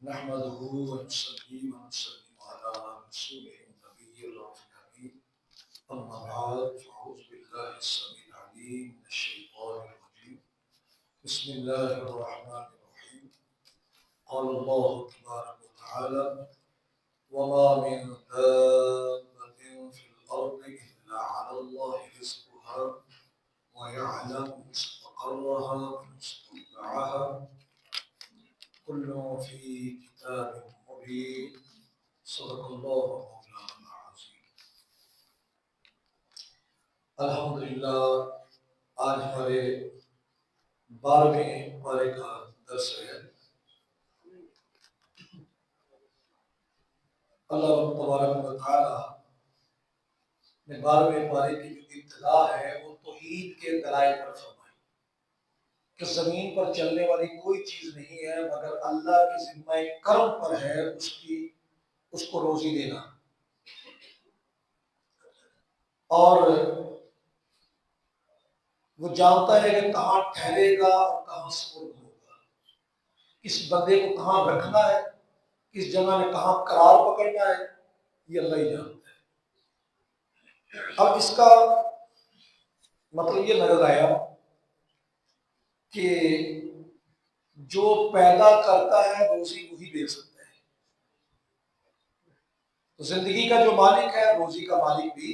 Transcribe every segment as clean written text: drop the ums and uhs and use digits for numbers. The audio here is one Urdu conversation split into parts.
نحمده ونصلي ونسلم على رسوله النبي الرحيم أما بعد فأعوذ بالله السميع العليم من الشيطان الرجيم بسم الله الرحمن الرحيم قال الله تبارك وتعالى وما من دابة في الأرض إلا على الله رزقها ويعلم مستقرها ومستودعها كل في كتاب مبين صدق الله مولانا العظيم. الحمدللہ آج ہمارے 12ویں پارے کا درس ہے. اللہ تبارک و تعالی نے 12ویں پارے کی جو ابتدا ہے وہ توحید کے دلائل پر فرمائی کہ زمین پر چلنے والی کوئی چیز نہیں ہے مگر اللہ کے ذمہ کرم پر ہے اس کو روزی دینا اور وہ جانتا ہے کہ کہاں ٹھہرے گا اور کہاں سپرد ہوگا، کس بندے کو کہاں رکھنا ہے، کس جگہ میں کہاں قرار پکڑنا ہے، یہ اللہ ہی جانتا ہے. اب اس کا مطلب یہ نظر آیا کہ جو پیدا کرتا ہے روزی وہی دے سکتا ہے. تو زندگی کا جو مالک ہے روزی کا مالک بھی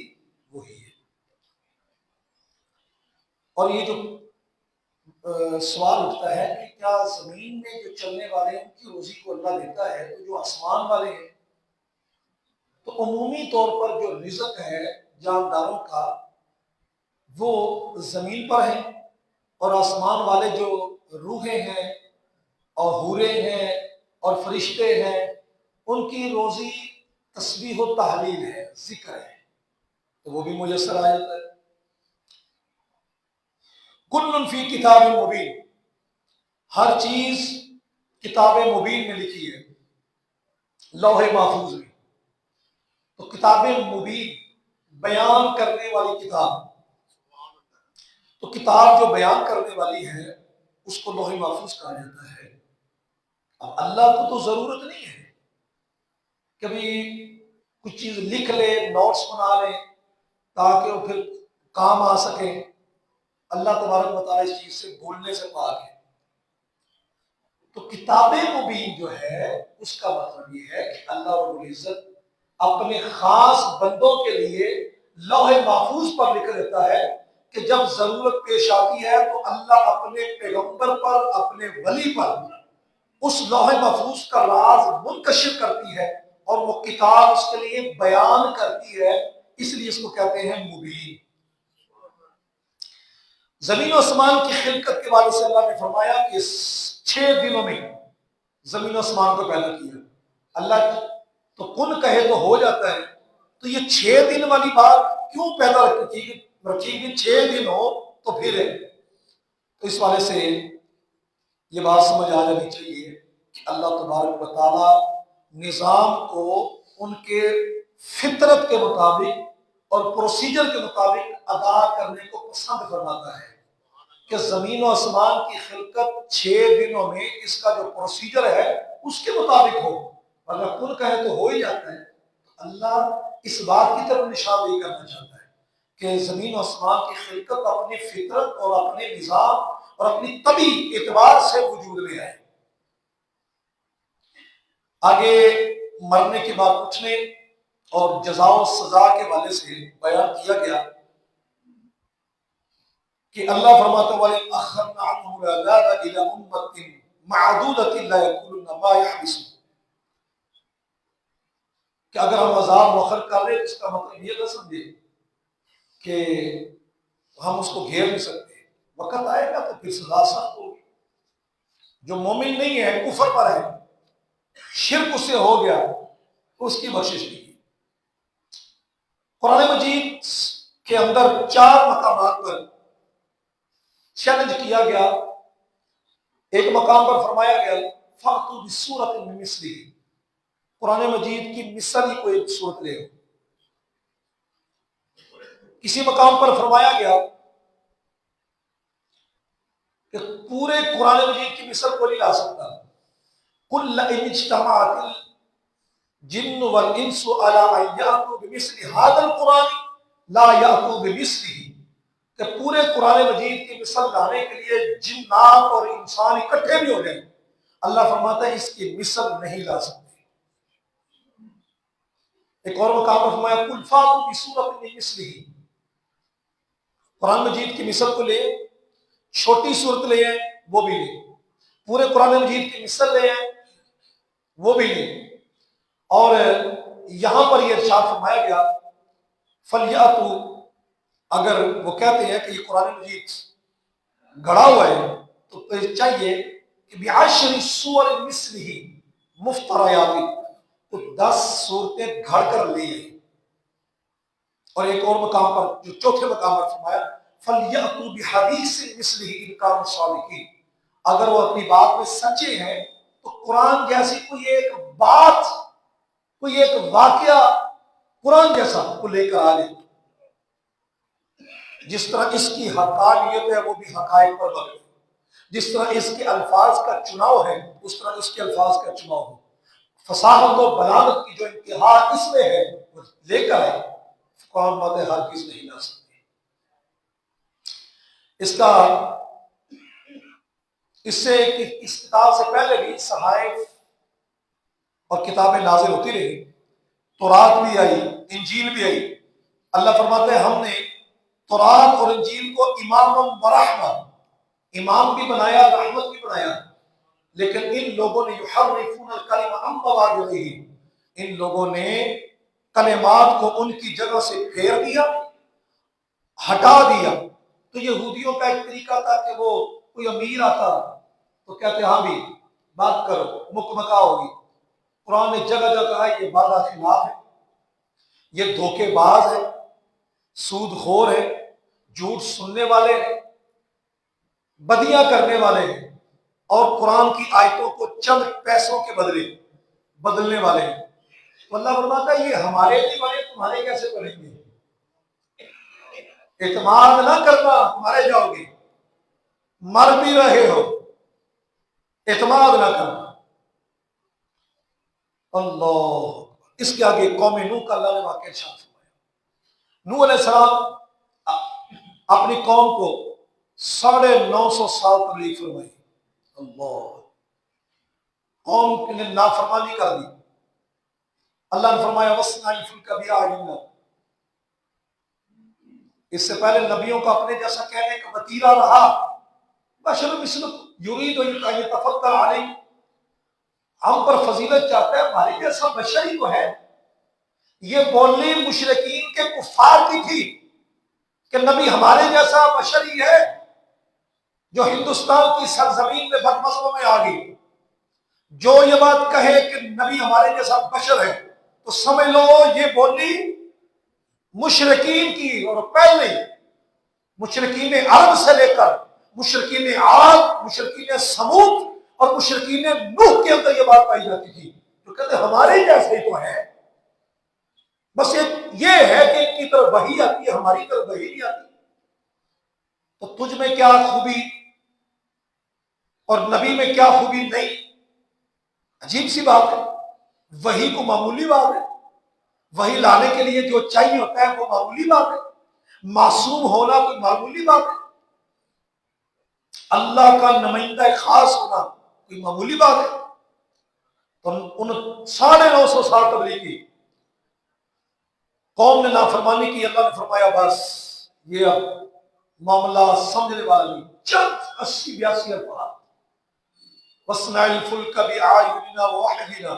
وہی ہے. اور یہ جو سوال اٹھتا ہے کہ کیا زمین میں جو چلنے والے ہیں ان کی روزی کو اللہ دیتا ہے، تو جو آسمان والے ہیں تو عمومی طور پر جو رزق ہے جانداروں کا وہ زمین پر ہے، اور آسمان والے جو روحیں ہیں اور حوریں ہیں اور فرشتے ہیں ان کی روزی تسبیح و تحلیل ہے، ذکر ہے، تو وہ بھی میسر آ جاتا ہے. کل فی کتاب مبین، ہر چیز کتاب مبین میں لکھی ہے، لوح محفوظ میں. تو کتاب مبین بیان کرنے والی کتاب، تو کتاب جو بیان کرنے والی ہے اس کو لوح محفوظ کہا جاتا ہے. اب اللہ کو تو ضرورت نہیں ہے کبھی کچھ چیز لکھ لے، نوٹس بنا لے تاکہ وہ پھر کام آ سکے. اللہ تبارک و تعالیٰ اس چیز سے بولنے سے پاک ہے. تو کتاب مبین جو ہے اس کا مطلب یہ ہے کہ اللہ رب العزت اپنے خاص بندوں کے لیے لوح محفوظ پر لکھ دیتا ہے کہ جب ضرورت پیش آتی ہے تو اللہ اپنے پیغمبر پر، اپنے ولی پر اس لوح محفوظ کا راز منتشر کرتی ہے اور وہ کتاب اس کے لیے بیان کرتی ہے، اس لیے اس کو کہتے ہیں مبین. زمین و آسمان کی خلقت کے بارے سے اللہ نے فرمایا کہ 6 دنوں میں زمین و آسمان کو پیدا کیا. اللہ تو کن کہے تو ہو جاتا ہے، تو یہ 6 دن والی بات کیوں پیدا رکھی گئی؟ 6 دن ہو تو پھر ہے. تو اس والے سے یہ بات سمجھ آ جانی چاہیے کہ اللہ تبارک و تعالی نظام کو ان کے فطرت کے مطابق اور پروسیجر کے مطابق ادا کرنے کو پسند فرماتا ہے کہ زمین و آسمان کی خلقت 6 دنوں میں اس کا جو پروسیجر ہے اس کے مطابق ہو. اگر کل کہے تو ہو ہی جاتا ہے. تو اللہ اس بات کی طرف نشاندہی کرنا چاہتا ہے کہ زمین و آسمان کی خلقت اپنی فطرت اور اپنے نظام اور اپنی طبی اعتبار سے وجود میں آئے. آگے مرنے کے بعد اٹھنے اور جزا و سزا کے حوالے سے بیان کیا گیا کہ اللہ فرماتا ہے اخرنا عنهم العذاب الى امه معدوده لا يقولون ما يحبس، کہ اگر ہم عذاب مؤخر کر رہے اس کا مطلب یہ نہ سمجھے کہ ہم اس کو گھیر نہیں سکتے، وقت آئے گا تو پھر سزا سخت ہوگی. جو مومن نہیں ہے، کفر پر ہے، شرک اس سے ہو گیا تو اس کی بخشش نہیں کی. قرآن مجید کے اندر 4 مقامات پر چیلنج کیا گیا. ایک مقام پر فرمایا گیا فَأْتُوا بِسُورَةٍ مِّن مِّثْلِهِ، قرآن مجید کی مثل ہی کوئی صورت لے ہو. کسی مقام پر فرمایا گیا کہ پورے قرآن مجید کی مثل کو نہیں لا سکتا، قل لئن اجتمعت الجن والانس على ان يأتوا بمثل هذا القرآن لا يأتوا بمثله، کہ پورے قرآن مجید کی مثل لانے کے لیے جنات اور انسان اکٹھے بھی ہو جائیں، اللہ فرماتا ہے اس کی مثل نہیں لا سکتے۔ ایک اور مقام پر فرمایا قل فاتوا بسورۃ من مثلہ، قرآن مجید کی مثل کو لے، چھوٹی صورت لے آئیں وہ بھی لیں، پورے قرآن مجید کی مثل لے آئیں وہ بھی لیں۔ اور یہاں پر یہ ارشاد فرمایا گیا فلیاتوا، اگر وہ کہتے ہیں کہ یہ قرآن مجید گھڑا ہوا ہے تو پھر چاہیے کہ بعشر سور مثلہ مفتریات، تو 10 صورتیں گھڑ کر لے آئیں۔ اور ایک اور مقام پر جو چوتھے مقام پر فرمایا فَلْيَأْتُوا بِحَدِيثٍ مِثْلِهِ إِن كَانُوا صَادِقِينَ، اگر وہ اپنی بات میں سچے ہیں تو قرآن جیسی کوئی ایک بات، کوئی ایک واقعہ قرآن جیسا وہ لے کر آ جائے۔ جس طرح اس کی حقانیت ہے وہ بھی حقائق پر مبنی ہے، جس طرح اس کے الفاظ کا چناؤ ہے اس طرح اس کے الفاظ کا چناؤ ہو، فصاحت و بلاغت کی جو انتہا اس میں ہے وہ لے کر آئے، قرآن باتیں ہر چیز نہیں لا سکتے۔ اس کا اس سے اس کتاب سے پہلے بھی صحائف اور کتابیں نازل ہوتی رہی، تورات بھی آئی، انجیل بھی آئی۔ اللہ فرماتے ہیں ہم نے تورات اور انجیل کو امام و رحمہ، امام بھی بنایا، رحمت بھی بنایا، لیکن ان لوگوں نے یحرفون الکلم عن مواضعہ، ان لوگوں نے کلمات کو ان کی جگہ سے پھیر دیا، ہٹا دیا۔ تو یہودیوں کا ایک طریقہ تھا کہ وہ کوئی امیر آتا تو کہتے ہاں بھی بات کرو، مکمکا ہوگی۔ قرآن نے جگہ جگہ کہا یہ وعدہ خلاف ہے، یہ دھوکے باز ہے، سود خور ہے، جھوٹ سننے والے ہیں، بدیاں کرنے والے ہیں، اور قرآن کی آیتوں کو چند پیسوں کے بدلے بدلنے والے ہیں۔ تو اللہ فرماتا ہے یہ ہمارے نہیں بنے، تمہارے کیسے بنیں گے؟ اعتماد نہ کرنا، مارے جاؤ گے، مر بھی رہے ہو، اعتماد نہ کرنا۔ اللہ، اس کے آگے قوم نوح کا اللہ نے واقعہ ارشاد فرمایا۔ نوح علیہ السلام اپنی قوم کو 950 سال تبلیغ فرمائی، اللہ، قوم نے نافرمانی کر دی۔ اللہ نے فرمایا وَاصْنَعِ الْفُلْكَ بِأَعْيُنِنَا، اس سے پہلے نبیوں کا اپنے جیسا کہنے کا وتیرہ رہا، بشر مثلکم یرید ان یتفضل علیکم، ہم پر فضیلت چاہتا ہے، ہمارے جیسا بشر ہی تو ہے۔ یہ بولی مشرکین کے کفار کی تھی کہ نبی ہمارے جیسا بشر ہی ہے، جو ہندوستان کی سرزمین میں بدمزوں میں آ گئی۔ جو یہ بات کہے کہ نبی ہمارے جیسا بشر ہے تو سمجھ لو یہ بولی مشرکین کی، اور پہلے مشرکین عرب سے لے کر مشرکین عاد، مشرکین سمود اور مشرکین نوح کے اندر یہ بات پائی جاتی تھی، جو کہتے ہمارے جیسے ہی تو ہے، بس یہ ہے کہ ان کی طرف وحی آتی ہے، ہماری طرف وحی نہیں آتی۔ تو تجھ میں کیا خوبی اور نبی میں کیا خوبی نہیں؟ عجیب سی بات ہے، وحی کو معمولی بات ہے، وحی لانے کے لیے جو چاہیے ہوتا ہے وہ معمولی بات ہے، معصوم ہونا کوئی معمولی بات ہے، اللہ کا نمائندہ خاص ہونا کوئی معمولی بات ہے۔ تو ان 950 سال تبلیغ کی قوم نے نافرمانی کی، اللہ نے فرمایا بس یہ اب معاملہ سمجھنے والا نہیں، چند 80-82 الفاظ، وَاصْنَعِ الْفُلْكَ بِأَعْيُنِنَا وَوَحْيِنَا،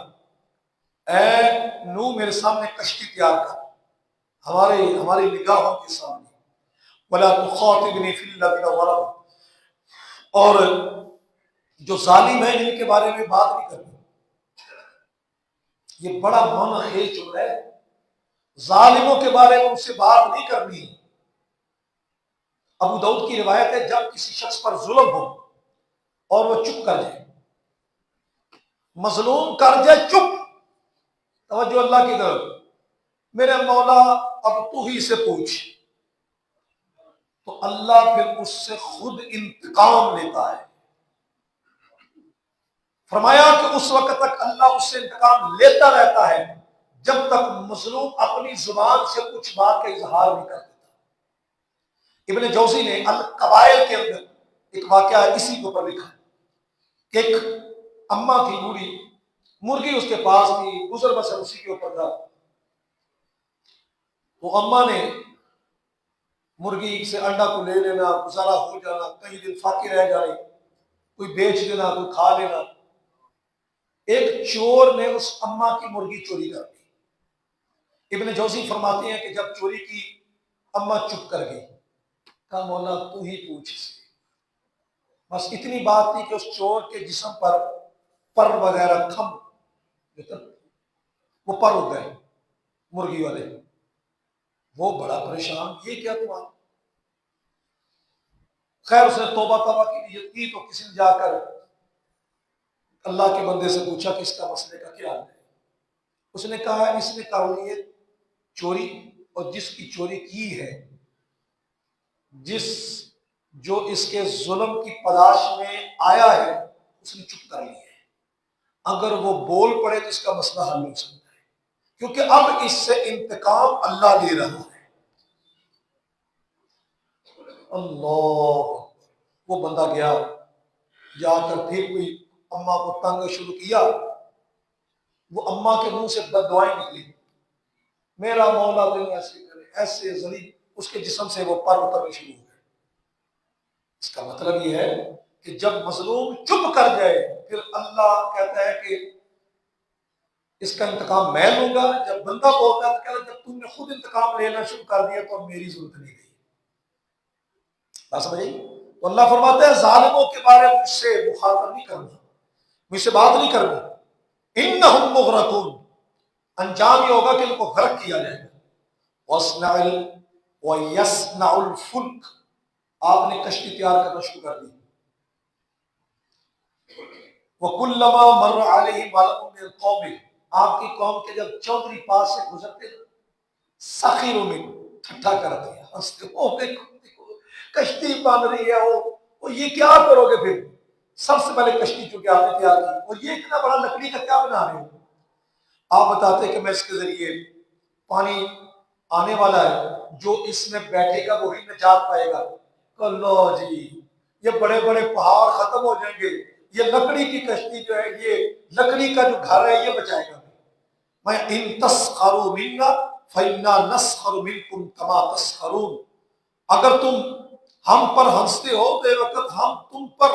اے نوح میرے سامنے کشتی تیار کر، ہماری نگاہوں کے سامنے، وَلَا تُخَاطِبْنِي فِي الَّذِينَ ظَلَمُوا، اور جو ظالم ہیں ان کے بارے میں بات نہیں کرنی۔ یہ بڑا معنی خیز جو ہے، ظالموں کے بارے میں ان سے بات نہیں کرنی۔ ابو داؤد کی روایت ہے جب کسی شخص پر ظلم ہو اور وہ چپ کر جائے، مظلوم کر جائے چپ، توجہ اللہ کی طرف، میرے مولا اب تو ہی سے پوچھ، تو اللہ پھر اس سے خود انتقام لیتا ہے۔ فرمایا کہ اس وقت تک اللہ اس سے انتقام لیتا رہتا ہے جب تک مظلوم اپنی زبان سے کچھ بات کا اظہار نہیں کر دیتا۔ ابن جوزی نے القبائل کے اندر ایک واقعہ اسی کے اوپر لکھا کہ ایک اماں تھی بوڑھی، مرغی اس کے پاس تھی، گزر بسر اسی کے اوپر تھا۔ وہ اماں نے مرغی سے انڈا کو لے لینا، گزارا ہو جانا، کئی دن فاقے رہ جائے، کوئی بیچ دینا، کوئی کھا لینا۔ ایک چور نے اس اماں کی مرغی چوری کر دی۔ ابن جوزی فرماتے ہیں کہ جب چوری کی اماں چپ کر گئی، کہا مولا تو ہی پوچھ سے۔ بس اتنی بات تھی کہ اس چور کے جسم پر وغیرہ کھم وہ پر ہو گئے مرغی والے۔ وہ بڑا پریشان، یہ کیا ہوا؟ خیر اس نے توبہ کی نیت کی تو کسی نے جا کر اللہ کے بندے سے پوچھا کہ اس کا مسئلے کا کیا حل ہے؟ اس نے کہا اس نے کر لی چوری، اور جس کی چوری کی ہے، جو اس کے ظلم کی پاداش میں آیا ہے، اس نے چپ کر لی ہے۔ اگر وہ بول پڑے تو اس کا مسئلہ حل ہو سکتا ہے، کیونکہ اب اس سے انتقام اللہ لے رہا ہے۔ اللہ، وہ بندہ گیا، جا کر پھر کوئی اماں کو تنگ شروع کیا۔ وہ اماں کے منہ سے بد دعائیں نکلی، میرا مولا تو ایسے کرے، ایسے ذلیل، اس کے جسم سے وہ پر اترنے شروع ہو گئے۔ اس کا مطلب یہ ہے کہ جب مظلوم چپ کر جائے پھر اللہ کہتا ہے کہ اس کا انتقام میں لوں گا۔ جب بندہ بولتا ہے تو کہتا ہے جب تم نے خود انتقام لینا شروع کر دیا تو اب میری ضرورت نہیں رہی۔ بات سمجھیں؟ تو اللہ فرماتا ہے ظالموں کے بارے میں مجھ سے مخاطب نہیں کرنا، مجھ سے بات نہیں کرنا۔ انہم مغرقون، انجام یہ ہوگا کہ ان کو غرق کیا جائے گا۔ وَيَصْنَعُ الْفُلْكَ، آپ نے کشتی تیار کرنا شروع کر دی۔ وَكُلَّمَا مَرَّ عَلَيْهِ مَلَأٌ مِّن قَوْمِهِ، آپ کی قوم کے جب چودھری پاس سے گزرتے سخروا منہ، ٹھٹھا کرتے ہیں، ہنستے، او دیکھو کشتی بن رہی ہے، وہ یہ کیا کرو گے؟ پھر سب سے پہلے کشتی چونکہ آپ نے تیار کی، اور یہ اتنا بڑا لکڑی کا کیا بنا رہے ہو؟ آپ بتاتے کہ میں اس کے ذریعے پانی آنے والا ہے، جو اس میں بیٹھے گا وہی نجات پائے گا۔ لو جی، یہ بڑے بڑے پہاڑ ختم ہو جائیں گے، یہ لکڑی کی کشتی جو ہے، یہ لکڑی کا جو گھر ہے، یہ بچائے گا۔ میں ان تسخروا منا فإنا نسخر منکم کما تسخرون، اگر تم ہم پر ہنستے ہو تو ایک وقت ہم تم پر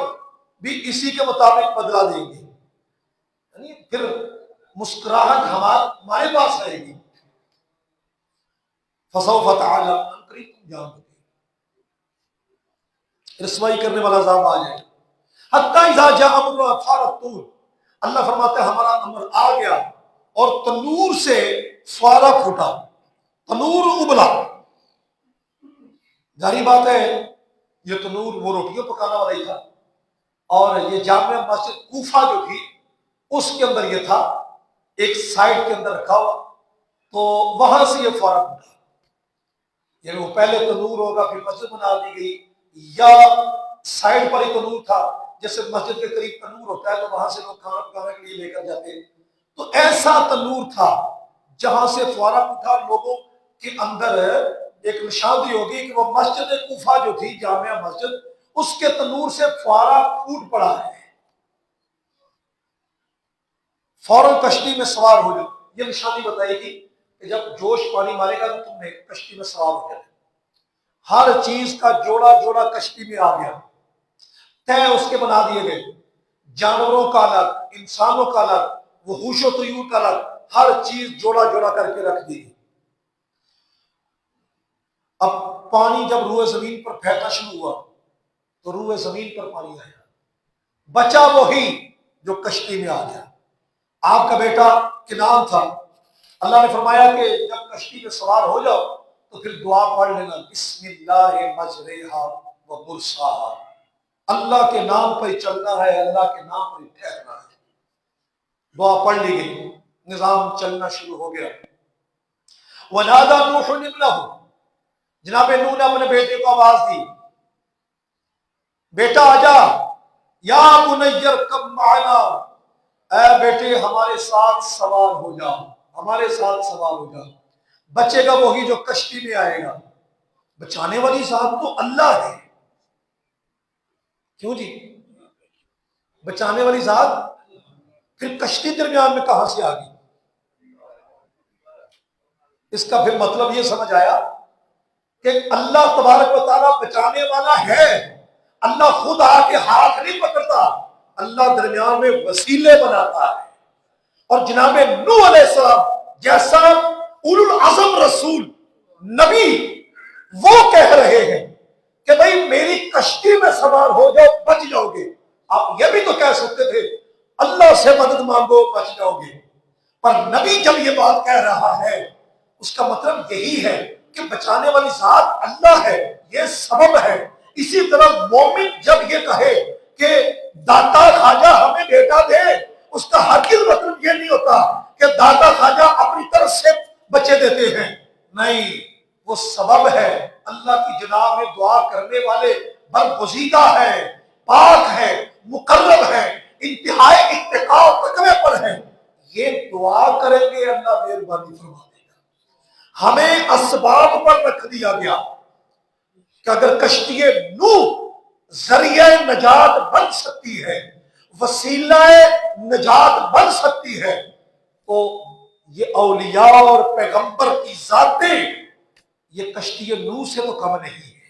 بھی اسی کے مطابق بدلہ دیں گے، یعنی پھر مسکراہٹ ہمارے پاس آئے گی۔ فسوف تعلمون، قریب تم جان گے، رسوائی کرنے والا عذاب آ جائے۔ حتی اذا جاء امرنا فارت الطور، اللہ فرماتا ہے ہمارا امر آ گیا اور تنور سے فوارہ پھوٹا، تنور ابلا۔ ظاہری بات ہے یہ تنور وہ روٹیوں پکانا والا ہی تھا، اور یہ جامع مسجد کوفہ جو تھی اس کے اندر یہ تھا، ایک سائڈ کے اندر رکھا ہوا، تو وہاں سے یہ فوارہ پھوٹا۔ یعنی وہ پہلے تنور ہوگا پھر مسجد بنا دی گئی، یا سائڈ پر ہی تنور تھا، جیسے مسجد کے قریب تنور ہوتا ہے تو وہاں سے لوگ کھانا پکانے کے لیے لے کر جاتے ہیں، تو ایسا تنور تھا جہاں سے فوارہ پھوٹا۔ لوگوں کے اندر ایک نشاندہی ہوگی کہ وہ مسجد کوفہ جو تھی، جامع مسجد، اس کے تنور سے فوارہ پھوٹ پڑا ہے، فوراً کشتی میں سوار ہو جاؤ۔ یہ نشانی بتائے گی کہ جب جوش پانی مارے گا تو تم نے کشتی میں سوار ہو جائے۔ ہر چیز کا جوڑا جوڑا کشتی میں آ گیا، طے اس کے بنا دیے گئے، جانوروں کا الگ، انسانوں کا الگ، وحوش و طیور کا الگ، ہر چیز جوڑا جوڑا کر کے رکھ دی۔ اب پانی جب روئے زمین پر پھیلنا شروع ہوا تو روئے زمین پر پانی آیا، بچا وہی جو کشتی میں آ گیا۔ آپ کا بیٹا کنعان تھا، اللہ نے فرمایا کہ جب کشتی میں سوار ہو جاؤ تو پھر دعا پڑھ لینا، بسم اللہ مجریہا و مرساہا، اللہ کے نام پر چلنا ہے، اللہ کے نام پر ٹھہرنا ہے۔ دعا پڑھ لی گئی، نظام چلنا شروع ہو گیا۔ ونادى نوح ابنہ، جناب نوح نے اپنے بیٹے کو آواز دی، بیٹا آجا، یا بنی ارکب معنا، اے بیٹے ہمارے ساتھ سوار ہو جا، ہمارے ساتھ سوار ہو جا۔ بچے گا وہی جو کشتی میں آئے گا، بچانے والی ذات تو اللہ ہے۔ کیوں جی؟ بچانے والی ذات، پھر کشتی درمیان میں کہاں سے آ گئی؟ اس کا پھر مطلب یہ سمجھ آیا کہ اللہ تبارک و تعالیٰ بچانے والا ہے، اللہ خود آ کے ہاتھ نہیں پکڑتا، اللہ درمیان میں وسیلے بناتا ہے۔ اور جناب نوح علیہ السلام جیسا اولو العزم رسول نبی وہ کہہ رہے ہیں کہ بھائی میری کشتی میں سوار ہو جاؤ بچ جاؤ گے۔ آپ یہ بھی تو کہہ سکتے تھے اللہ سے مدد مانگو بچ جاؤ گے، پر نبی جب یہ بات کہہ رہا ہے اس کا مطلب یہی ہے کہ بچانے والی ذات اللہ ہے، یہ سبب ہے۔ اسی طرح مومن جب یہ کہے کہ داتا خواجہ ہمیں بیٹا دے، اس کا ہرگز مطلب یہ نہیں ہوتا کہ داتا خواجہ اپنی طرف سے بچے دیتے ہیں، نہیں، وہ سبب ہے۔ اللہ کی جناب میں دعا کرنے والے برگزیدہ ہے، پاک ہے، مقرب ہے، انتہائی اتقاء و تقوی پر ہے۔ یہ دعا کریں گے اللہ مہربانی فرما دے گا۔ ہمیں اسباب پر رکھ دیا گیا کہ اگر کشتی نوح ذریعہ نجات بن سکتی ہے، وسیلہ نجات بن سکتی ہے، تو یہ اولیاء اور پیغمبر کی ذاتیں یہ کشتی نوح سے تو کم نہیں ہے۔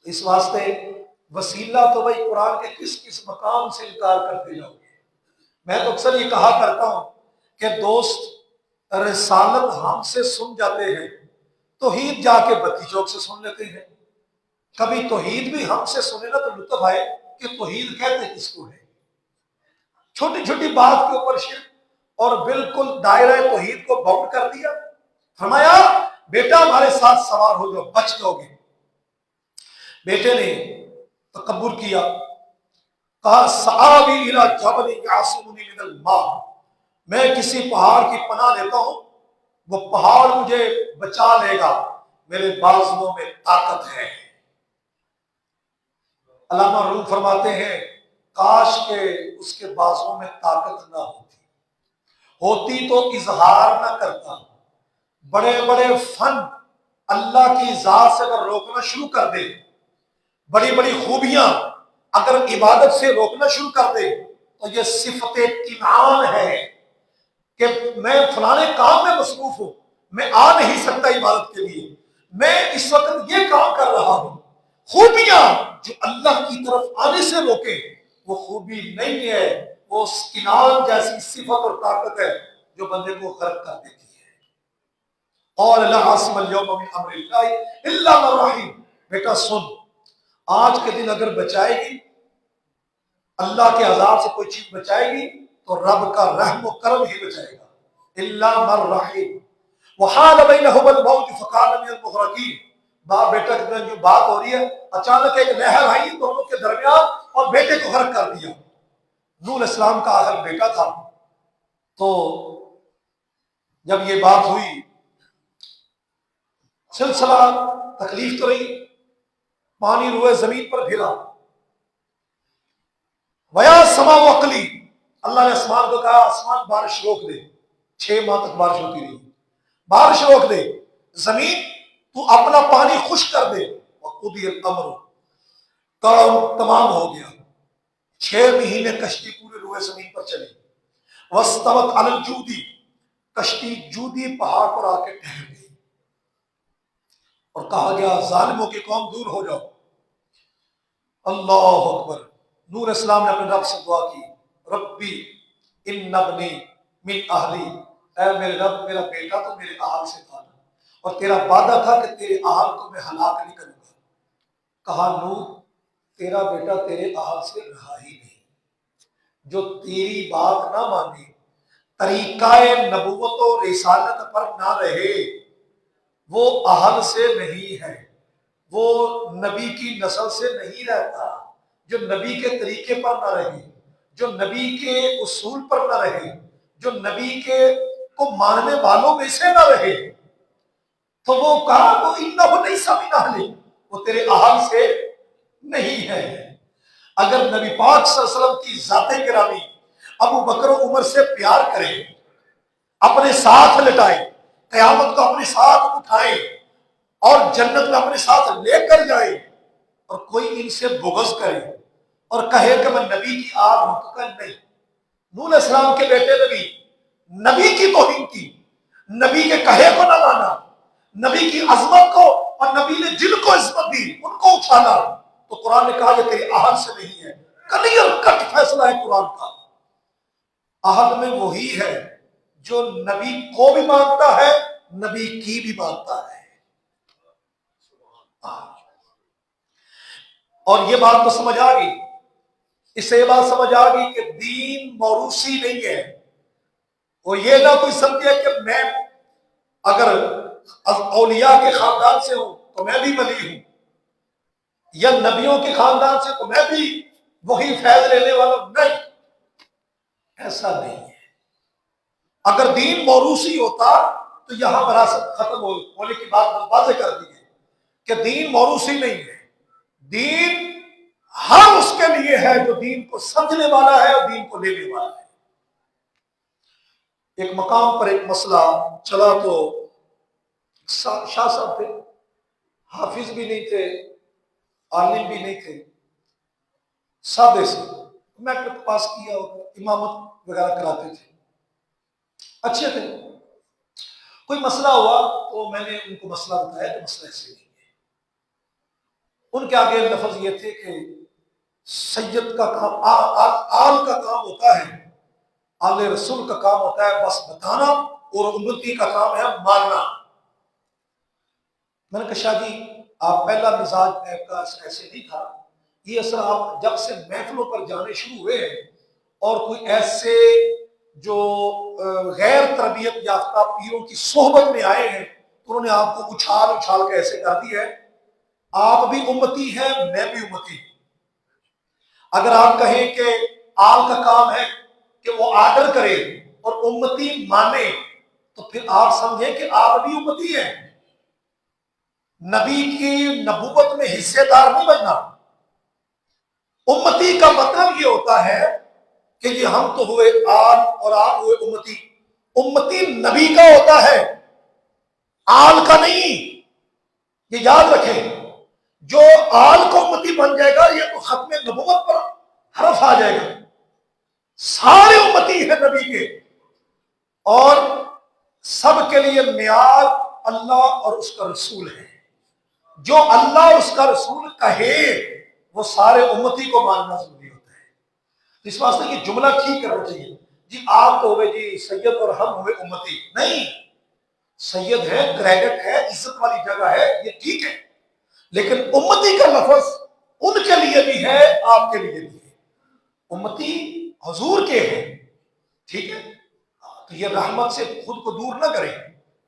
اس واسطے وسیلہ تو بھائی قرآن کے کس کس مقام سے انکار کرتے جاؤ گے؟ میں تو اکثر یہ کہا کرتا ہوں کہ دوست رسالت ہم سے سن جاتے ہیں، توحید جا کے بتی چوک سے سن لیتے ہیں۔ کبھی توحید بھی ہم سے سنے نا تو لطف آئے کہ توحید کہتے کس کو ہے۔ چھوٹی چھوٹی بات کے اوپر شرک اور بالکل دائرہ توحید کو باؤنڈ کر دیا۔ فرمایا بیٹا ہمارے ساتھ سوار ہو جاؤ بچ جاؤ گے۔ بیٹے نے تکبر کیا، کہا سآوی الی جبل یعصمنی من الماء، میں کسی پہاڑ کی پناہ لیتا ہوں، وہ پہاڑ مجھے بچا لے گا، میرے بازوؤں میں طاقت ہے۔ علامہ روم فرماتے ہیں کاش کہ اس کے بازوؤں میں طاقت نہ ہوتی تو اظہار نہ کرتا۔ بڑے بڑے فن اللہ کی ذات سے اگر روکنا شروع کر دے، بڑی بڑی خوبیاں اگر عبادت سے روکنا شروع کر دے، تو یہ صفت کنعان ہے کہ میں فلانے کام میں مصروف ہوں، میں آ نہیں سکتا عبادت کے لیے، میں اس وقت یہ کام کر رہا ہوں۔ خوبیاں جو اللہ کی طرف آنے سے روکے وہ خوبی نہیں ہے، وہ کنعان جیسی صفت اور طاقت ہے جو بندے کو غرق کر دیتی ہے۔ اور لا عاصم اليوم من امر اللہ الا من رحم، بیٹا سن، آج کے دن اگر بچائے گی اللہ کے عذاب سے کوئی چیز بچائے گی تو رب کا رحم و کرم ہی بچائے گا۔ الا من رحم وحال بینہما الموج فکان من المغرقین، باپ بیٹا کے درمیان جو بات ہو رہی ہے، اچانک ایک لہر آئی دونوں کے درمیان اور بیٹے کو غرق کر دیا۔ نوح علیہ السلام کا آخر بیٹا تھا، تو جب یہ بات ہوئی سلسلہ تکلیف تو رہی، پانی روئے زمین پر پھرا۔ ویا سما وقلی، اللہ نے آسمان کو کہا آسمان بارش روک دے، 6 ماہ تک بارش ہوتی رہی، بارش روک دے، زمین تو اپنا پانی خشک کر دے۔ وقضی الامر، کام تمام ہو گیا، 6 مہینے کشتی پورے روئے زمین پر چلی۔ واستوت علی الجودی، کشتی جودی پہاڑ پر آ کے ٹھہر گئی، اور کہا گیا ظالموں کی قوم دور ہو جاؤ۔ اللہ اکبر، نوح علیہ السلام نے اپنے رب سے دعا کی، ربی ان ابنی من اہلی، اے میرے رب میرا بیٹا تو میرے اہل سے تھا، اور تیرا وعدہ تھا کہ تیرے اہل کو میں ہلاک نہیں کروں گا۔ کہا نوح تیرا بیٹا تیرے اہل سے رہا ہی نہیں، جو تیری بات نہ مانے، طریقہ نبوت و رسالت پر نہ رہے، وہ اہل سے نہیں ہے، وہ نبی کی نسل سے نہیں رہتا۔ جو نبی کے طریقے پر نہ رہے، جو نبی کے اصول پر نہ رہے، جو نبی کے کو ماننے والوں میں سے نہ رہے، تو وہ کہا وہ انہو لیس من اہلی، وہ تیرے اہل سے نہیں ہے۔ اگر نبی پاک صلی اللہ علیہ وسلم کی ذات گرامی ابو بکر و عمر سے پیار کریں، اپنے ساتھ لٹائیں، قیامت کو اپنے ساتھ اٹھائیں اور جنت میں اپنے ساتھ لے کر جائیں، اور کوئی ان سے بغض کرے اور کہے کہ میں نبی کی آل ہوں تو کہ نہیں۔ نوح علیہ السلام کے بیٹے نبی کی توہین کی، نبی کے کہے کو نہ مانا، نبی کی عظمت کو اور نبی نے جن کو عظمت دی ان کو اچھالا، تو قرآن نے کہا یہ تیری اہل سے نہیں ہے۔ کلیئر کٹ فیصلہ ہے قرآن کا۔ اہل میں وہی ہے جو نبی کو بھی مانتا ہے، نبی کی بھی مانتا ہے۔ اور یہ بات تو سمجھ آ گئی، اس سے یہ بات سمجھ آ گئی کہ دین موروثی نہیں ہے۔ وہ یہ نہ کوئی سمجھے کہ میں اگر اولیاء کے خاندان سے ہوں تو میں بھی ولی ہوں، یا نبیوں کے خاندان سے تو میں بھی وہی فیض لینے والا ہوں۔ نہیں، ایسا نہیں ہے۔ اگر دین موروثی ہوتا تو یہاں وراثت ختم ہونے کی بات واضح کر دی ہے کہ دین موروثی نہیں ہے۔ دین ہر اس کے لیے ہے جو دین کو سمجھنے والا ہے اور دین کو لینے والا ہے۔ ایک مقام پر ایک مسئلہ چلا تو شاہ صاحب تھے، حافظ بھی نہیں تھے، عالم بھی نہیں تھے، سادے سے میٹرک پاس کیا ہوگا، امامت وغیرہ کراتے تھے، اچھے تھے۔ کوئی مسئلہ ہوا تو میں نے ان کو مسئلہ بتایا کہ مسئلہ ایسے نہیں ہے۔ ان کے آگے لفظ یہ تھے کہ سید کا کام آل کا کام ہوتا ہے، آل رسول کا کام ہوتا ہے بس بتانا، اور امتی کا کام ہے ماننا۔ میں نے کہا شاہ جی آپ پہلا مزاج آپ کا ایسے نہیں تھا، یہ اصل آپ جب سے محفلوں پر جانے شروع ہوئے ہیں اور کوئی ایسے جو غیر تربیت یافتہ پیروں کی صحبت میں آئے ہیں تو انہوں نے آپ کو اچھال اچھال کے ایسے کر دی ہے۔ آپ بھی امتی ہیں، میں بھی امتی ہوں۔ اگر آپ کہیں کہ آل کا کام ہے کہ وہ آرڈر کرے اور امتی مانے تو پھر آپ سمجھیں کہ آپ بھی امتی ہیں۔ نبی کی نبوت میں حصے دار نہیں بننا۔ امتی کا مطلب یہ ہوتا ہے کہ یہ ہم تو ہوئے آل اور آپ ہوئے امتی۔ امتی نبی کا ہوتا ہے، آل کا نہیں۔ یہ یاد رکھیں، جو آل کو امتی بن جائے گا یہ تو ختم نبوت پر حرف آ جائے گا۔ سارے امتی ہیں نبی کے، اور سب کے لیے معیار اللہ اور اس کا رسول ہے۔ جو اللہ اور اس کا رسول کہے وہ سارے امتی کو ماننا ضروری ہوتا ہے۔ اس واسطے کہ جملہ ٹھیک کرنا چاہیے، جی آپ تو ہوئے جی سید اور ہم ہوئے امتی، نہیں۔ سید ہے، کریڈٹ ہے، عزت والی جگہ ہے، یہ ٹھیک ہے، لیکن امتی کا لفظ ان کے لیے بھی ہے، آپ کے لیے بھی ہے۔ امتی حضور کے ہیں، ٹھیک ہے، تو یہ رحمت سے خود کو دور نہ کریں،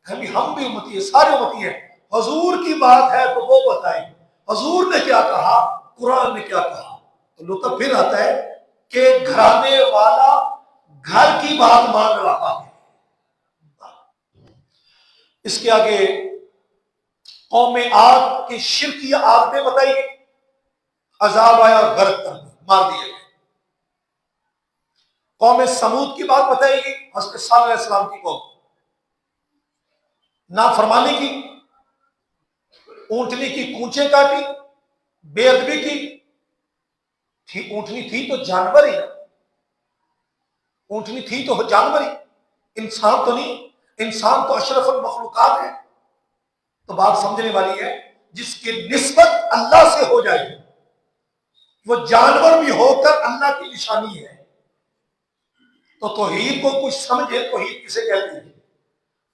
ہم بھی امتی ہیں، سارے امتی ہیں۔ حضور کی بات ہے تو وہ بتائیں حضور نے کیا کہا، قرآن نے کیا کہا، تو لطف پھر آتا ہے کہ گھرانے والا گھر کی بات مان رہا ہے۔ اس کے آگے قوم عاد کی شرکی عادتیں بتائیے، عذاب آیا اور غرق کر مار دیے گئے۔ قوم سمود کی بات بتائے گی، حضرت صالح علیہ السلام کی قوم، نافرمانی کی، اونٹنی کی کونچیں کاٹی، بے ادبی کی۔ اونٹنی تھی تو جانور ہی، اونٹنی تھی تو جانور ہی، انسان تو نہیں، انسان تو اشرف المخلوقات ہے۔ تو بات سمجھنے والی ہے، جس کی نسبت اللہ سے ہو جائے وہ جانور بھی ہو کر اللہ کی نشانی ہے۔ تو توحید کو کچھ سمجھے، توحید کسے کہتے ہیں؟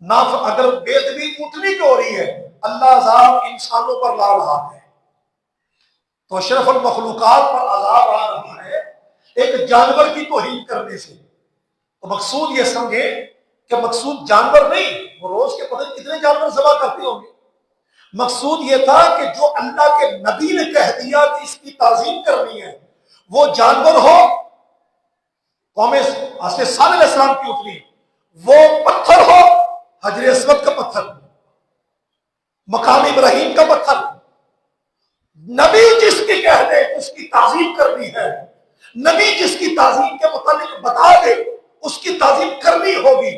اگر بے ادبی اونٹنی کی ہو رہی ہے، اللہ عذاب انسانوں پر لا رہا ہے، تو اشرف المخلوقات پر عذاب آ رہا ہے ایک جانور کی توہین کرنے سے۔ تو مقصود یہ سمجھے کہ مقصود جانور نہیں، وہ روز کے پتہ کتنے جانور ذبح کرتے ہوں گے، مقصود یہ تھا کہ جو اللہ کے نبی نے کہہ دیا کہ اس کی تعظیم کرنی ہے، وہ جانور ہو، قوم حضرت صالح علیہ السلام کی اٹھنی، وہ پتھر ہو، حجر اسود کا پتھر، مقام ابراہیم کا پتھر، نبی جس کی کہہ دے اس کی تعظیم کرنی ہے، نبی جس کی تعظیم کے متعلق بتا دے اس کی تعظیم کرنی ہوگی،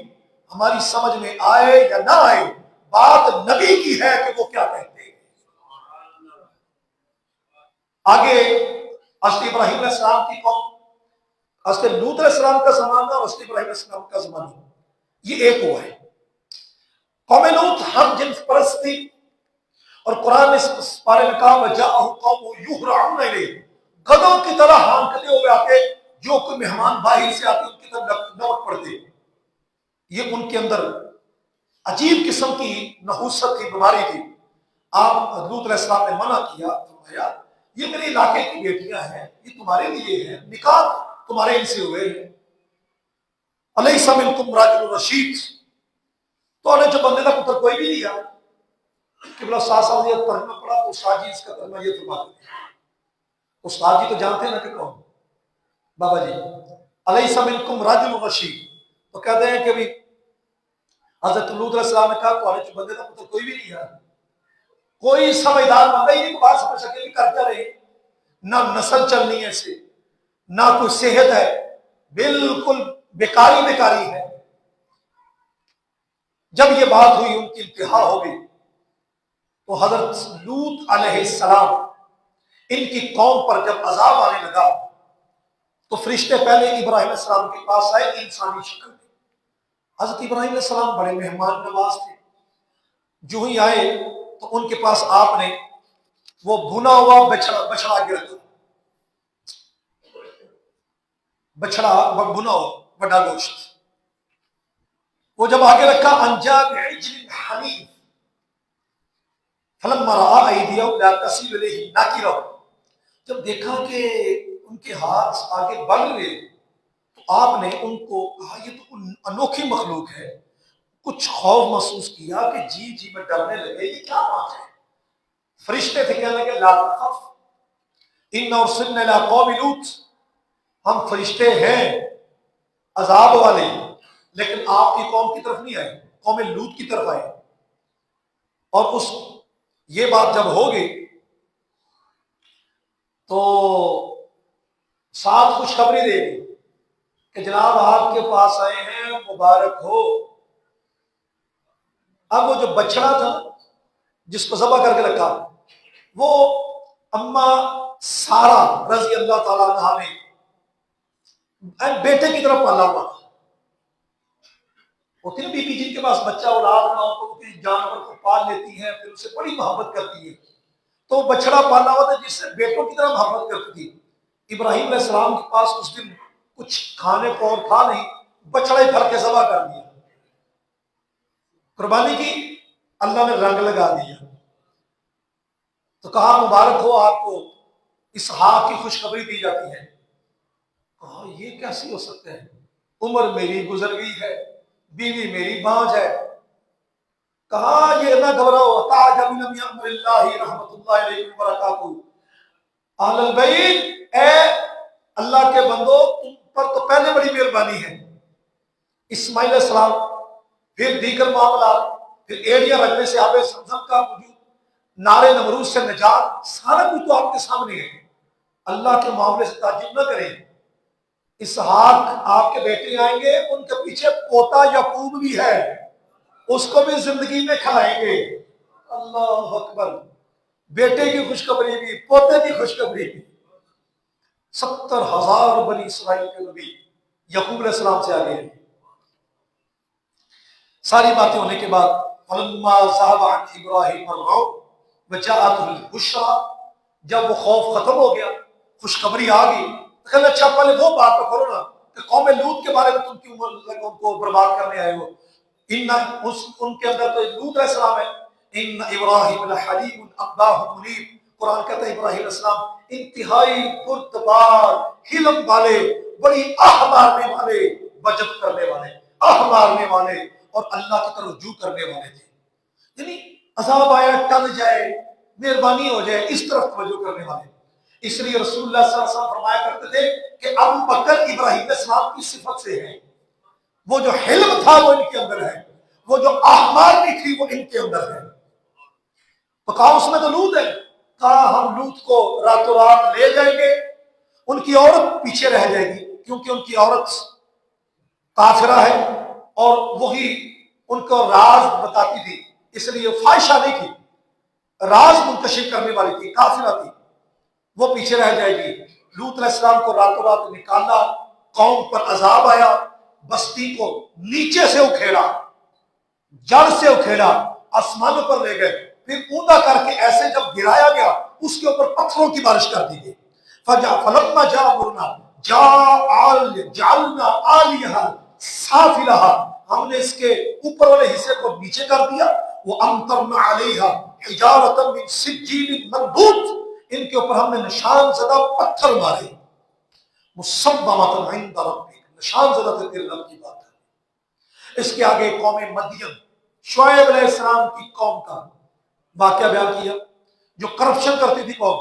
ہماری سمجھ میں آئے یا نہ آئے، بات نبی کی ہے کہ وہ کیا کہتے ہیں۔ آگے حضرت ابراہیم علیہ السلام کی قوم، حضرت لوط علیہ السلام کا زمانہ اور حضرت ابراہیم علیہ السلام کا زمانہ، یہ ایک ہوا ہے۔ قوم لوط ہم جنس پرست تھی، اور قرآن نے اس بارے میں کہا وَجَاءَهُ قَوْمُهُ يُهْرَعُونَ إِلَيْهِ، گدھوں کی طرح ہانکتے ہوئے آتے، جو کوئی مہمان باہر سے آتے ان کی طرف نوٹ پڑتے۔ یہ ان کے اندر عجیب قسم کی نحوست کی بیماری تھی۔ آپ لوط علیہ السلام نے منع کیا، فرمایا یہ میرے علاقے کی بیٹیاں ہیں، یہ تمہارے لیے ہیں، نکاح تمہارے ان سے ہوئے ہیں۔ الیس منکم رجل رشید، تو انہیں جو بندے کا پتر کوئی بھی نہیں ہے کہ بلا ساتھ ساتھ یہ ترجمہ پڑھا تو استاد جی اس کا ترجمہ یہ فرما دیتے ہیں۔ استاد جی تو جانتے ہیں نا کہ کون بابا جی، الیس منکم رجل رشید، تو کہتے ہیں کہ بھی حضرت لوط علیہ السلام نے کہا تو جو بندے کا پتر کوئی بھی نہیں ہے، کوئی سمجھدار بندہ ہی نہیں بات سمجھ سکے بھی کر کیا رہے، نہ نسل چلنی ہے سے، نہ کوئی صحت ہے، بالکل بیکاری بیکاری ہے۔ جب یہ بات ہوئی ان کی انتہا ہو گئی تو حضرت لوط علیہ السلام ان کی قوم پر جب عذاب آنے لگا تو فرشتے پہلے ابراہیم علیہ السلام کے پاس آئے انسانی شکل میں۔ حضرت ابراہیم علیہ السلام بڑے مہمان نواز تھے، جو ہی آئے تو ان کے پاس آپ نے وہ بھنا ہوا بچڑا کے رکھا، بچڑا بھنا ہوا بڑا گوشت، وہ جب آگے رکھا انجا بعجل حنیف فلما رأى أيديهم لا تصل إليه ناكرة، جب دیکھا کہ ان کے ہاتھ آگے بڑھ رہے تو آپ نے ان کو کہا یہ تو انوکھی مخلوق ہے، کچھ خوف محسوس کیا کہ جی میں ڈرنے لگے یہ کیا بات ہے۔ فرشتے تھے کہنے لگے لا تخف ان ارسلنا الى قوم لوط، ہم فرشتے ہیں عذاب والے لیکن آپ کی قوم کی طرف نہیں آئے، قوم لوط کی طرف آئے۔ اور اس یہ بات جب ہو گئی تو ساتھ خوشخبری دے دی کہ جناب آپ کے پاس آئے ہیں مبارک ہو۔ اب وہ جو بچڑا تھا جس کو ذبح کر کے رکھا وہ اما سارا رضی اللہ تعالیٰ عنہا نے بیٹے کی طرف پالا ہوا تھا۔ ہوتی نا بی بی جن کے پاس بچہ اولاد نہ ہو تو کسی جانور کو پال لیتی ہے پھر اسے بڑی محبت کرتی ہے، تو بچڑا پالا ہوا تھا جس سے بیٹوں کی طرح محبت کرتی تھی۔ ابراہیم علیہ السلام کے پاس اس دن کچھ کھانے کو اور تھا نہیں، بچڑا ہی بھر کے ذبح کر دیا، قربانی کی، اللہ نے رنگ لگا دیا۔ تو کہا مبارک ہو آپ کو، اسحاق کی خوشخبری دی جاتی ہے۔ کہا یہ کیسی ہو سکتا ہے، عمر میری گزر گئی ہے، بیوی میری بانجھ ہے۔ کہا یہ نہ گھبراؤ، تعجب من امر اللہ رحمت اللہ علیہ وبرکاتہ، اہل البیت اے اللہ کے بندو تم پر تو پہلے بڑی مہربانی ہے۔ اسماعیل علیہ السلام، پھر دیگر معاملات، پھر ایڑیاں رکھنے سے آب زمزم کا وجود، نارے نمرود سے نجات، سارا کچھ تو آپ کے سامنے ہے۔ اللہ کے معاملے سے تعجب نہ کریں، اسحاق آپ کے بیٹے آئیں گے، ان کے پیچھے پوتا یعقوب بھی ہے، اس کو بھی زندگی میں کھلائیں گے۔ اللہ اکبر، بیٹے کی خوشخبری بھی، پوتے کی خوشخبری بھی۔ 70,000 بنی اسرائیل کے نبی یعقوب علیہ السلام سے آگے ہیں۔ ساری باتیں ہونے کے بعد فلما ذهب عن ابراہیم الروع وجاءته البشرى، جب وہ خوف ختم ہو گیا، خوشخبری آ گئی، تو کہنے اچھا پہلے وہ بات تو کرو نا کہ قوم لوط کے بارے میں تم کیوں ان کو برباد کرنے آئے ہو۔ ان کے اندر تو لوط علیہ السلام ہے، ان ابراہیم لحلیم اواہ منیب، قرآن کہتا ہے ابراہیم علیہ السلام انتہائی پرتبار، حلم والے، بڑی آہ مارنے والے، بچت کرنے والے، آہ مارنے والے اور اللہ کی طرف رجوع کرنے والے تھے۔ یعنی عذاب آیا ٹل جائے، مہربانی ہو جائے، اس طرف توجہ کرنے والے۔ اس لیے رسول اللہ صلی اللہ علیہ وسلم فرمایا کرتے تھے کہ ابو بکر ابراہیم علیہ السلام کی صفت سے ہے، وہ جو حلم تھا وہ ان کے اندر ہے، وہ جو احمار بھی تھی وہ ان کے اندر ہے۔ تو کہا اس میں تو لوط ہے، کہا ہم لوط کو راتوں رات لے جائیں گے ان کی عورت پیچھے رہ جائے گی، کیونکہ ان کی عورت کافرہ ہے اور وہی ان کو راز بتاتی تھی، اس لیے فاحشہ نہیں تھی، راز منتشر کرنے والی تھی، کافرہ تھی، وہ پیچھے رہ جائے گی۔ لوط علیہ السلام کو راتوں رات نکالا، قوم پر عذاب آیا، بستی کو نیچے سے اکھیڑا، جڑ سے اکھیڑا، آسمانوں پر لے گئے، پھر اوندا کر کے ایسے جب گرایا گیا اس کے اوپر پتھروں کی بارش کر دی گئی۔ فلما جاء امرنا جعلنا عالیہا سافلہا، ہم نے اس کے اوپر والے حصے کو نیچے کر دیا، وامطرنا علیہا حجارۃ من سجیل منضود، ان کے اوپر ہم نے نشان زدہ پتھر مارے، مصممۃ عند ربک، نشان زدہ تیرے رب کی بات ہے۔ اس کے آگے قوم مدین، شعیب علیہ السلام کی قوم کا واقعہ بیان کیا، جو کرپشن کرتی تھی قوم،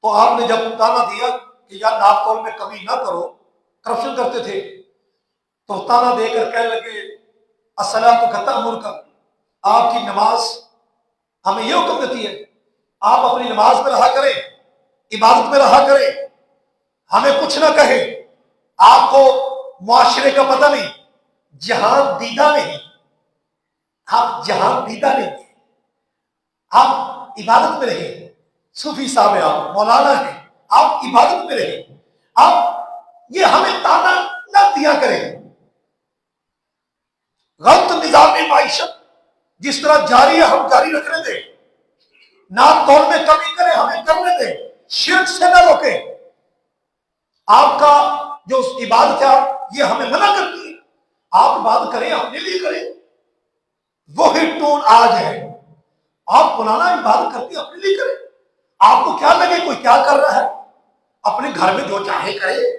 تو آپ نے جب تانا دیا کہ یار ناپ تول میں کمی نہ کرو، کرپشن کرتے تھے، تو تانا دے کر کہنے لگے الصلاۃ تأمرک، آپ کی نماز ہمیں یہ حکم دیتی ہے، آپ اپنی نماز میں رہا کریں، عبادت میں رہا کریں، ہمیں کچھ نہ کہے، آپ کو معاشرے کا پتہ نہیں، جہان دیدہ نہیں، آپ جہان دیدہ نہیں، آپ عبادت میں رہیں، صوفی صاحب ہیں آپ، مولانا ہیں، آپ عبادت میں رہیں، آپ یہ ہمیں تانا نہ دیا کریں۔ غلط نظام معیشت جس طرح جاری ہے ہم جاری رکھنے دیں، ناپ تول میں کمی کریں ہمیں کرنے دیں، شرک سے نہ روکیں، آپ کا جو عبادت ہے یہ ہمیں منع کرتی ہے، آپ عبادت کریں اپنے لیے کریں، وہی ٹون آج ہے، آپ مولانا عبادت کرتے اپنے لیے کریں، آپ کو کیا لگے کوئی کیا کر رہا ہے، اپنے گھر میں جو چاہے کرے۔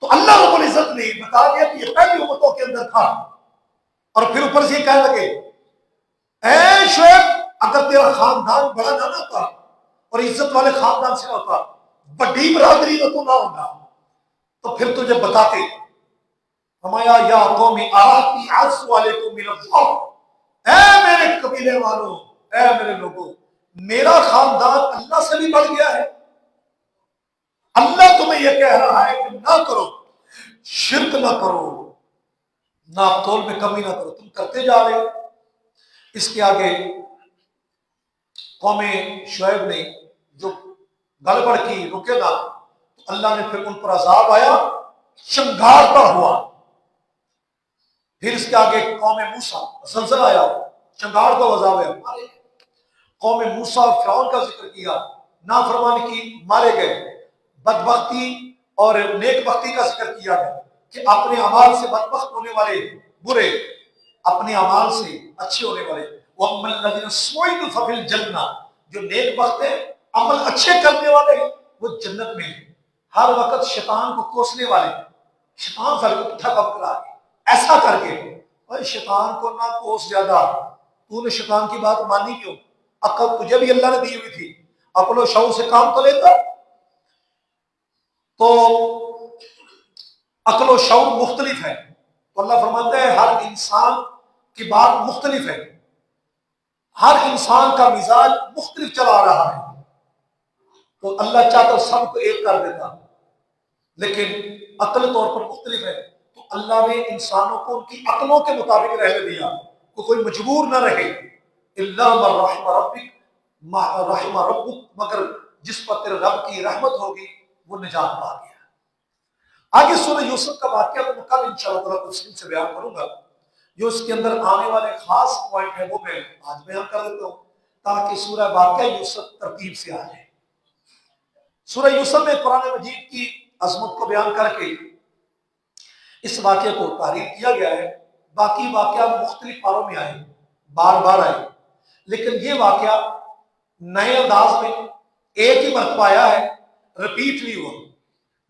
تو اللہ رب العزت نے بتا دیا کہ یہ پہلی امتوں کے اندر تھا، اور پھر اوپر سے یہ کہنے لگے اے شعیب اگر تیرا خاندان بڑا نہ ہوتا اور عزت والے خاندان سے ہوتا، بڑی برادری میں تو نہ ہوگا، تو پھر تجھے بتاتے، فرمایا یا قوم آتی عز علیکم من اللہ، اے میرے قبیلے والوں، اے میرے لوگوں، میرا خاندان اللہ سے بھی بڑھ گیا ہے، اللہ تمہیں یہ کہہ رہا ہے کہ نہ کرو، شرک نہ کرو، ناپ تول میں کمی نہ کرو، تم کرتے جا رہے ہو۔ اس کے آگے قوم شعیب نے جو گڑبڑ کی رکے گا، تو اللہ نے پھر ان پر عذاب آیا، شنگھارتا ہوا۔ پھر اس کے آگے قوم موسیٰ، زلزلہ آیا، شنگھارتا ہوا عذاب آیا، قوم موسیٰ اور فرعون کا ذکر کیا، نافرمانی کی مارے گئے، بدبختی اور نیک بختی کا ذکر کیا گیا کہ اپنے اعمال سے بدبخت ہونے والے برے، اپنے اعمال سے اچھے ہونے والے، وَأَمَّا الَّذِينَ سُعِدُوا فَفِي الْجَنَّةِ، جو نیک بخت ہیں، عمل اچھے کرنے والے ہیں، وہ جنت میں ہیں۔ ہر وقت شیطان کو کوسنے والے، شیطان سر کو پٹھا کب کرا کے ایسا کر کے، بھائی شیطان کو نہ کوس زیادہ، تو نے شیطان کی بات مانی کیوں؟ عقل تجھے بھی اللہ نے دی ہوئی تھی، عقل و شعور سے کام تو لیتا، تو عقل و شعور مختلف ہے، تو اللہ فرماتا ہے ہر انسان کی بات مختلف ہے، ہر انسان کا مزاج مختلف چلا رہا ہے، تو اللہ چاہتا سب کو ایک کر دیتا، لیکن عقل طور پر مختلف ہے، تو اللہ نے انسانوں کو ان کی عقلوں کے مطابق رہنے دیا، کوئی مجبور نہ رہے، الا من رحم ربک، رحم ربک، مگر جس پر تیرے رب کی رحمت ہوگی وہ نجات پا گیا۔ آگے سورہ یوسف کا واقعہ تو میں کل انشاءاللہ تعالیٰ تفصیل سے بیان کروں گا، جو اس کے اندر آنے والے خاص پوائنٹ ہیں وہ میں آج بیان کر دیتا ہوں تاکہ سورہ واقعہ یوسف ترتیب سے آ جائے۔ سورہ یوسف میں قرآن مجید کی عظمت کو بیان کر کے اس واقعے کو تعریف کیا گیا ہے، باقی واقعات مختلف پاروں میں آئے، بار بار آئے، لیکن یہ واقعہ نئے انداز میں ایک ہی مرتبہ آیا ہے، رپیٹ نہیں ہوا،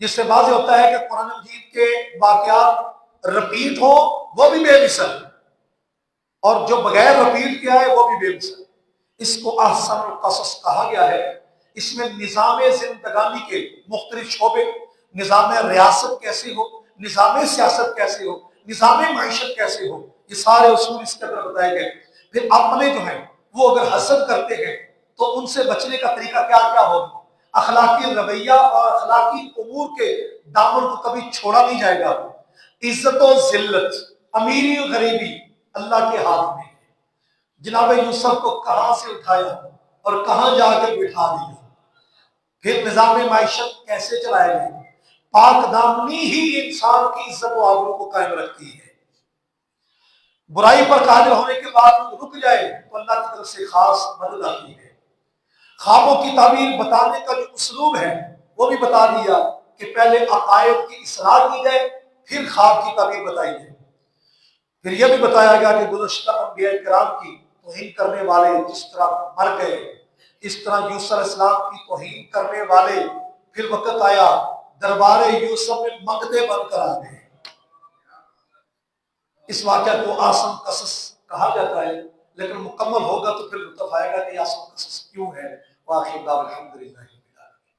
جس سے واضح ہوتا ہے کہ قرآن مجید کے واقعات رپیٹ ہو وہ بھی بے مثل، اور جو بغیر رپیٹ کیا ہے وہ بھی بے مثل۔ اس کو احسن القصص کہا گیا ہے، اس میں نظام زندگانی کے مختلف شعبے، نظام ریاست کیسے ہو، نظام سیاست کیسے ہو، نظام معیشت کیسے ہو، یہ سارے اصول اس کے اندر بتائے گئے۔ پھر اپنے جو ہیں وہ اگر حسد کرتے ہیں تو ان سے بچنے کا طریقہ کیا کیا ہوگا، اخلاقی رویہ اور اخلاقی امور کے دامن کو کبھی چھوڑا نہیں جائے گا۔ عزت و ذلت، امیری و غریبی اللہ کے ہاتھ میں ہے۔ جناب یوسف کو کہاں سے اٹھایا اور کہاں جا کے بٹھا دیا، پھر نظام معیشت کیسے چلائے گئے۔ پاک دامنی ہی انسان کی عزت و آبرو کو قائم رکھتی ہے۔ برائی پر قادر ہونے کے بعد رک جائے تو اللہ کی طرف سے خاص مدد آتی ہے۔ خوابوں کی تعبیر بتانے کا جو اسلوب ہے وہ بھی بتا دیا کہ پہلے عقائد کی اصلاح کی جائے پھر خواب کی تعبیر بتائی جائے۔ پھر یہ بھی بتایا گیا کہ گزشتہ انبیاء کرام کی توہین کرنے والے جس طرح مر گئے، اس طرح یوسف علیہ السلام کی توہین کرنے والے پھر وقت آیا دربار یوسف میں منگتے بن کر آ گئے۔ اس واقعہ کو آسم قصص کہا جاتا ہے، لیکن مکمل ہوگا تو پھر لطف آئے گا کہ آسم قصص کیوں ہے۔ واخر دعوانا الحمدللہ۔